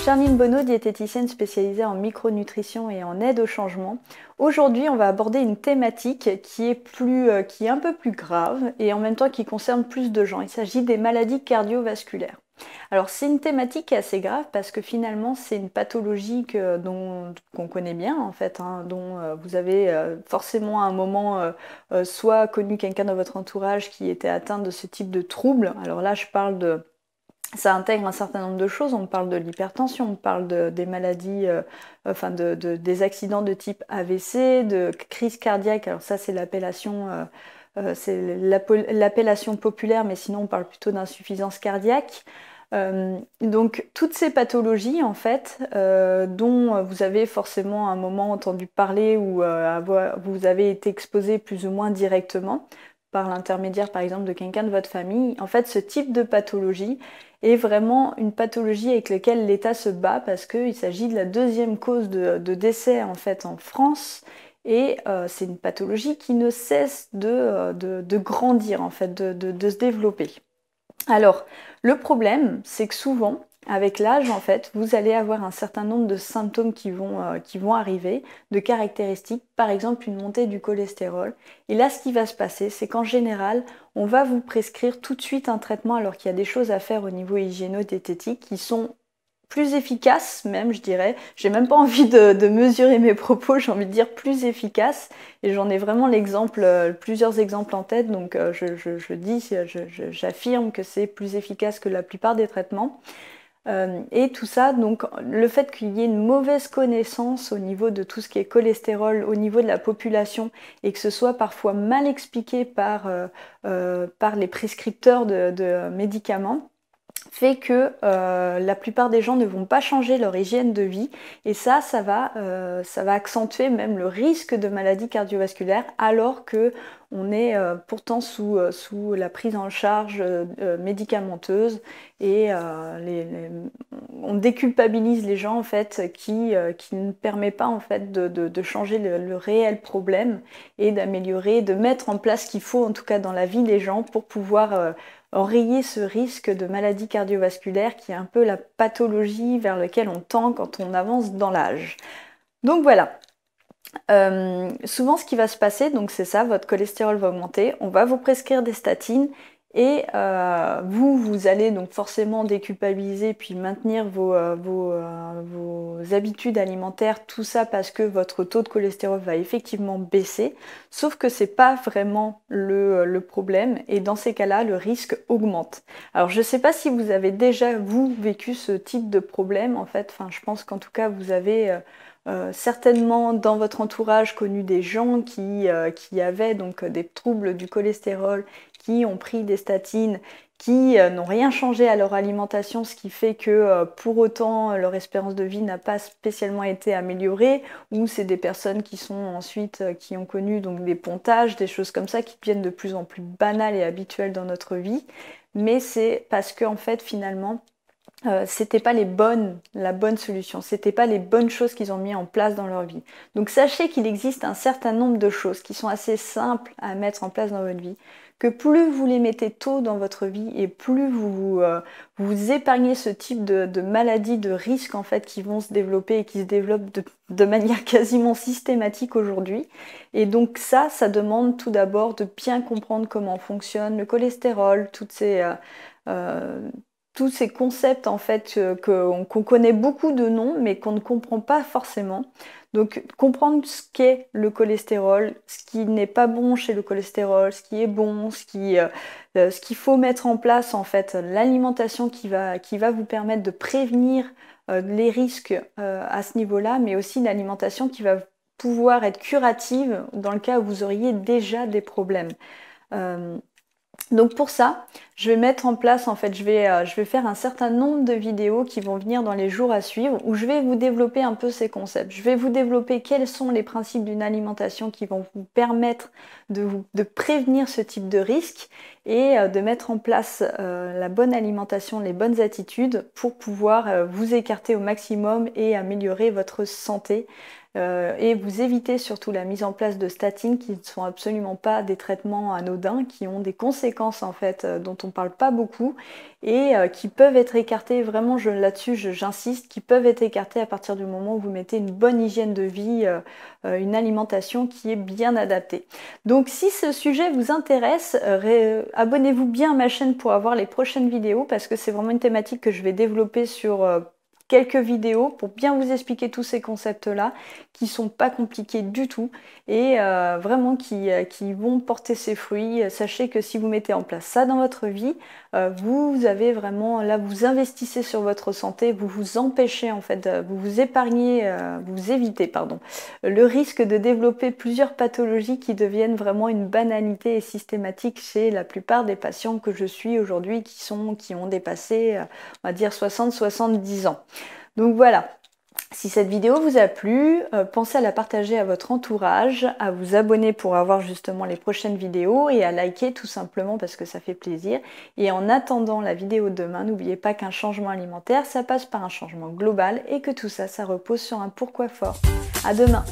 Charline Bonneau, diététicienne spécialisée en micronutrition et en aide au changement. Aujourd'hui, on va aborder une thématique qui est un peu plus grave et en même temps qui concerne plus de gens. Il s'agit des maladies cardiovasculaires. Alors c'est une thématique qui est assez grave parce que finalement c'est une pathologie qu'on connaît bien en fait, hein, dont vous avez forcément à un moment soit connu quelqu'un dans votre entourage qui était atteint de ce type de trouble. Alors là je parle de... Ça intègre un certain nombre de choses, on parle de l'hypertension, on parle des maladies, des accidents de type AVC, de crise cardiaque, alors ça c'est l'appellation populaire, mais sinon on parle plutôt d'insuffisance cardiaque. Donc toutes ces pathologies en fait, dont vous avez forcément à un moment entendu parler ou vous avez été exposé plus ou moins directement par l'intermédiaire par exemple de quelqu'un de votre famille, en fait ce type de pathologie est vraiment une pathologie avec laquelle l'État se bat parce qu'il s'agit de la deuxième cause de décès en fait en France. Et c'est une pathologie qui ne cesse de grandir, en fait, de se développer. Alors, le problème, c'est que souvent, avec l'âge, en fait, vous allez avoir un certain nombre de symptômes qui vont arriver, de caractéristiques, par exemple une montée du cholestérol. Et là, ce qui va se passer, c'est qu'en général, on va vous prescrire tout de suite un traitement alors qu'il y a des choses à faire au niveau hygiéno-diététique qui sont plus efficaces même, je dirais. J'ai même pas envie de mesurer mes propos, j'ai envie de dire plus efficaces. Et j'en ai vraiment plusieurs exemples en tête, donc j'affirme que c'est plus efficace que la plupart des traitements. Et tout ça, donc le fait qu'il y ait une mauvaise connaissance au niveau de tout ce qui est cholestérol, au niveau de la population, et que ce soit parfois mal expliqué par les prescripteurs de médicaments, fait que la plupart des gens ne vont pas changer leur hygiène de vie et ça va accentuer même le risque de maladies cardiovasculaires alors que on est pourtant sous la prise en charge médicamenteuse et on déculpabilise les gens en fait qui ne permet pas en fait de changer le réel problème et d'améliorer, de mettre en place ce qu'il faut en tout cas dans la vie des gens pour pouvoir enrayer ce risque de maladie cardiovasculaire qui est un peu la pathologie vers laquelle on tend quand on avance dans l'âge. Donc voilà. Souvent ce qui va se passer, donc c'est ça, votre cholestérol va augmenter, on va vous prescrire des statines et vous allez donc forcément déculpabiliser puis maintenir vos habitudes alimentaires, tout ça parce que votre taux de cholestérol va effectivement baisser, sauf que c'est pas vraiment le problème et dans ces cas-là, le risque augmente. Alors je sais pas si vous avez déjà, vous, vécu ce type de problème en fait, enfin je pense qu'en tout cas vous avez... certainement dans votre entourage connu des gens qui avaient donc des troubles du cholestérol, qui ont pris des statines, qui n'ont rien changé à leur alimentation, ce qui fait que pour autant leur espérance de vie n'a pas spécialement été améliorée, ou c'est des personnes qui sont ensuite qui ont connu donc des pontages, des choses comme ça qui deviennent de plus en plus banales et habituelles dans notre vie, mais c'est parce que en fait finalement c'était pas la bonne solution, c'était pas les bonnes choses qu'ils ont mis en place dans leur vie. Donc sachez qu'il existe un certain nombre de choses qui sont assez simples à mettre en place dans votre vie, que plus vous les mettez tôt dans votre vie et plus vous épargnez ce type de maladies, de risques en fait qui vont se développer et qui se développent de manière quasiment systématique aujourd'hui. Et donc ça demande tout d'abord de bien comprendre comment fonctionne le cholestérol, tous ces concepts en fait qu'on connaît beaucoup de noms mais qu'on ne comprend pas forcément. Donc comprendre ce qu'est le cholestérol, ce qui n'est pas bon chez le cholestérol, ce qui est bon, ce qu'il faut mettre en place en fait, l'alimentation qui va vous permettre de prévenir les risques à ce niveau-là, mais aussi une alimentation qui va pouvoir être curative dans le cas où vous auriez déjà des problèmes. Donc pour ça, je vais mettre en place, en fait, je vais faire un certain nombre de vidéos qui vont venir dans les jours à suivre où je vais vous développer un peu ces concepts. Je vais vous développer quels sont les principes d'une alimentation qui vont vous permettre de prévenir ce type de risque et de mettre en place la bonne alimentation, les bonnes attitudes pour pouvoir vous écarter au maximum et améliorer votre santé et vous évitez surtout la mise en place de statines qui ne sont absolument pas des traitements anodins, qui ont des conséquences en fait dont on ne parle pas beaucoup et qui peuvent être écartées, vraiment là-dessus j'insiste, qui peuvent être écartées à partir du moment où vous mettez une bonne hygiène de vie, une alimentation qui est bien adaptée. Donc si ce sujet vous intéresse, abonnez-vous bien à ma chaîne pour avoir les prochaines vidéos parce que c'est vraiment une thématique que je vais développer sur quelques vidéos pour bien vous expliquer tous ces concepts-là qui sont pas compliqués du tout et vraiment qui vont porter ses fruits. Sachez que si vous mettez en place ça dans votre vie, vous avez vraiment, là vous investissez sur votre santé, vous vous empêchez en fait, vous vous épargnez, vous évitez pardon, le risque de développer plusieurs pathologies qui deviennent vraiment une banalité et systématique chez la plupart des patients que je suis aujourd'hui qui ont dépassé, on va dire 60-70 ans. Donc voilà, si cette vidéo vous a plu, pensez à la partager à votre entourage, à vous abonner pour avoir justement les prochaines vidéos et à liker tout simplement parce que ça fait plaisir. Et en attendant la vidéo de demain, n'oubliez pas qu'un changement alimentaire, ça passe par un changement global et que tout ça, ça repose sur un pourquoi fort. À demain!